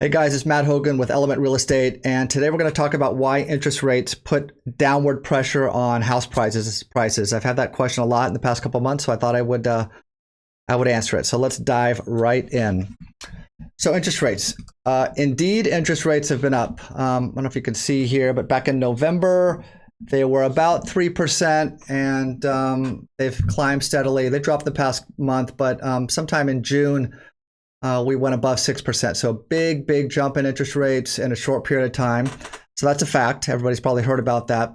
Hey guys, it's Matt Hogan with Element Real Estate, and today we're going to talk about why interest rates put downward pressure on house prices. I've had that question a lot in the past couple of months, so I thought I would answer it. So let's dive right in. So interest rates. Indeed, interest rates have been up. I don't know if you can see here, but back in November, they were about 3%, and they've climbed steadily. They dropped the past month, but sometime in June, we went above 6%. So big jump in interest rates in a short period of time. So that's a fact. Everybody's probably heard about that.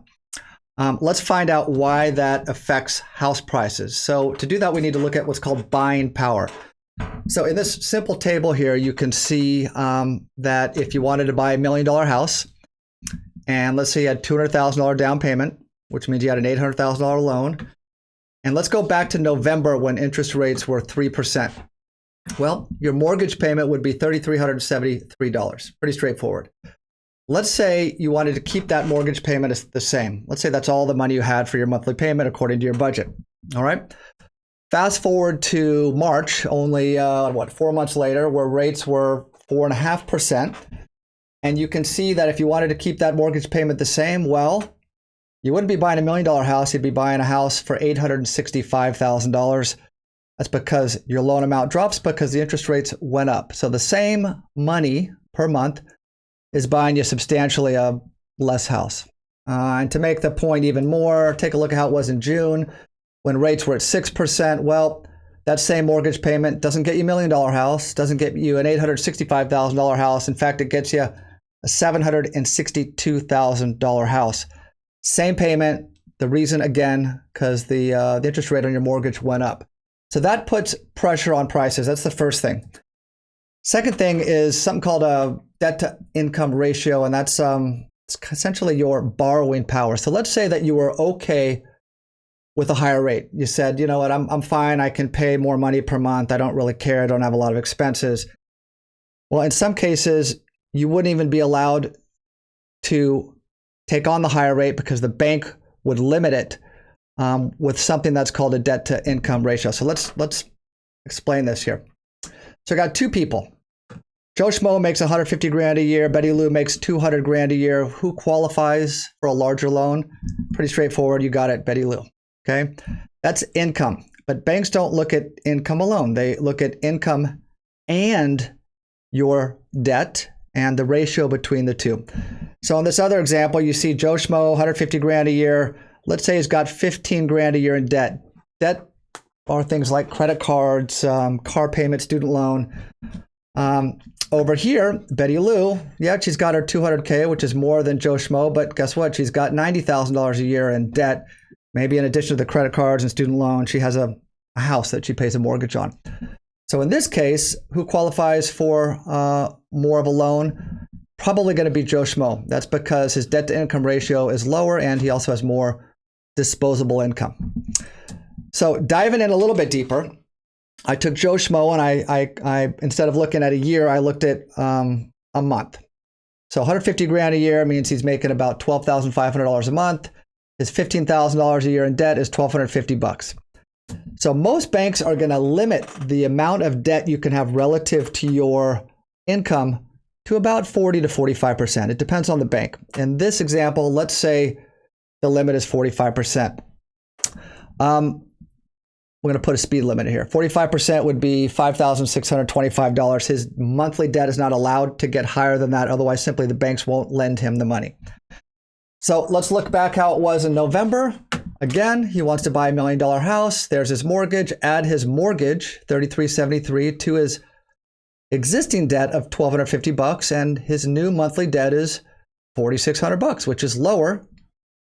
Let's find out why that affects house prices. So to do that, we need to look at what's called buying power. So in this simple table here, you can see that if you wanted to buy $1 million house, and let's say you had $200,000 down payment, which means you had an $800,000 loan. And let's go back to November when interest rates were 3%. Well, your mortgage payment would be $3,373. Pretty straightforward. Let's say you wanted to keep that mortgage payment the same. Let's say that's all the money you had for your monthly payment according to your budget. All right. Fast forward to March, only 4 months later, where rates were 4.5%. And you can see that if you wanted to keep that mortgage payment the same, well, you wouldn't be buying $1 million house. You'd be buying a house for $865,000. That's because your loan amount drops because the interest rates went up. So the same money per month is buying you substantially a less house. And to make the point even more, take a look at how it was in June when rates were at 6%. Well, that same mortgage payment doesn't get you $1 million house, doesn't get you an $865,000 house. In fact, it gets you a $762,000 house. Same payment. The reason, again, because the interest rate on your mortgage went up. So that puts pressure on prices. That's the first thing. Second thing is something called a debt to income ratio, and that's it's essentially your borrowing power. So let's say that you were okay with a higher rate. You said, you know what, I'm fine. I can pay more money per month. I don't really care. I don't have a lot of expenses. Well, in some cases, you wouldn't even be allowed to take on the higher rate because the bank would limit it with something that's called a debt to income ratio. So let's explain this here. So I got two people. Joe Schmo makes 150 grand a year. Betty Lou makes 200 grand a year. Who qualifies for a larger loan? Pretty straightforward. You got it, Betty Lou. Okay. That's income. But banks don't look at income alone. They look at income and your debt and the ratio between the two. So in this other example, you see Joe Schmo, 150 grand a year. Let's say he's got 15 grand a year in debt. Debt are things like credit cards, car payment, student loan. Over here, Betty Lou, yeah, she's got her 200K, which is more than Joe Schmo, but guess what? She's got $90,000 a year in debt. Maybe in addition to the credit cards and student loan, she has a house that she pays a mortgage on. So in this case, who qualifies for more of a loan? Probably going to be Joe Schmo. That's because his debt to income ratio is lower and he also has more disposable income. So diving in a little bit deeper, I took Joe Schmo and I instead of looking at a year, I looked at a month. So 150 grand a year means he's making about $12,500 a month. His $15,000 a year in debt is $1,250. So most banks are going to limit the amount of debt you can have relative to your income to about 40 to 45%. It depends on the bank. In this example, let's say the limit is 45%. We're going to put a speed limit here. 45% would be $5,625. His monthly debt is not allowed to get higher than that. Otherwise, simply the banks won't lend him the money. So let's look back how it was in November. Again, he wants to buy $1 million house. There's his mortgage. Add his mortgage, $3,373, to his existing debt of $1,250, and his new monthly debt is $4,600, which is lower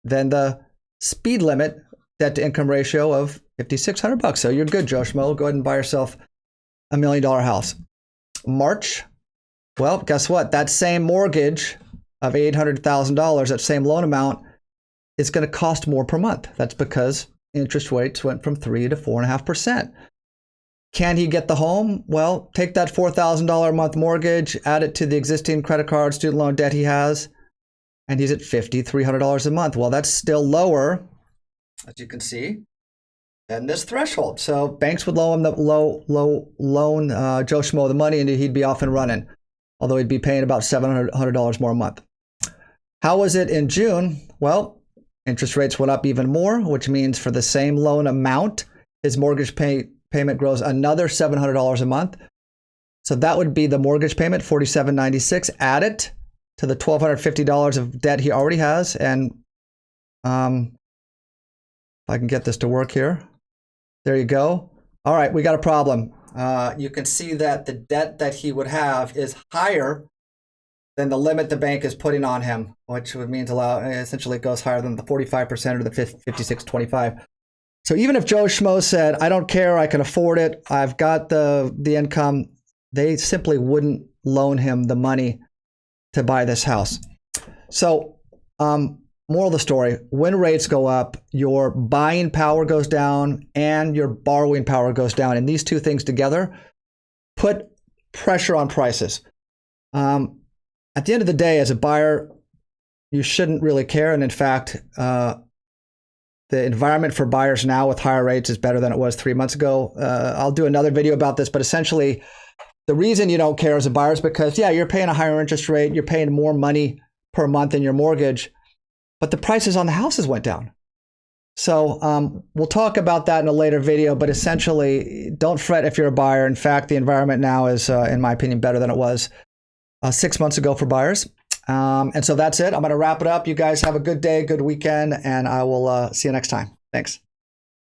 than the speed limit debt to income ratio of $5,600. So you're good, Joe Schmo. Go ahead and buy yourself $1 million house. March, well, guess what? That same mortgage of $800,000, that same loan amount, is going to cost more per month. That's because interest rates went from 3 to 4.5%. Can he get the home? Well, take that $4,000 a month mortgage, add it to the existing credit card, student loan debt he has, and he's at $5,300 a month. Well, that's still lower, as you can see, than this threshold. So banks would loan Joe Schmo the money and he'd be off and running. although he'd be paying about $700 more a month. How was it in June? Well, interest rates went up even more, which means for the same loan amount, his mortgage payment grows another $700 a month. So that would be the mortgage payment, $4,796. Add it to the $1,250 of debt he already has. And if I can get this to work here. There you go. All right, we got a problem. You can see that the debt that he would have is higher than the limit the bank is putting on him, which would mean essentially it goes higher than the 45% or the 5625. So even if Joe Schmo said, I don't care, I can afford it, I've got the income, they simply wouldn't loan him the money to buy this house. So moral of the story, when rates go up, your buying power goes down and your borrowing power goes down. And these two things together put pressure on prices. At the end of the day, as a buyer, you shouldn't really care. And in fact, the environment for buyers now with higher rates is better than it was 3 months ago. I'll do another video about this, but essentially the reason you don't care as a buyer is because, yeah, you're paying a higher interest rate, you're paying more money per month in your mortgage, but the prices on the houses went down. So we'll talk about that in a later video, but essentially don't fret if you're a buyer. In fact, the environment now is, in my opinion, better than it was 6 months ago for buyers. And so that's it. I'm going to wrap it up. You guys have a good day, good weekend, and I will see you next time. Thanks.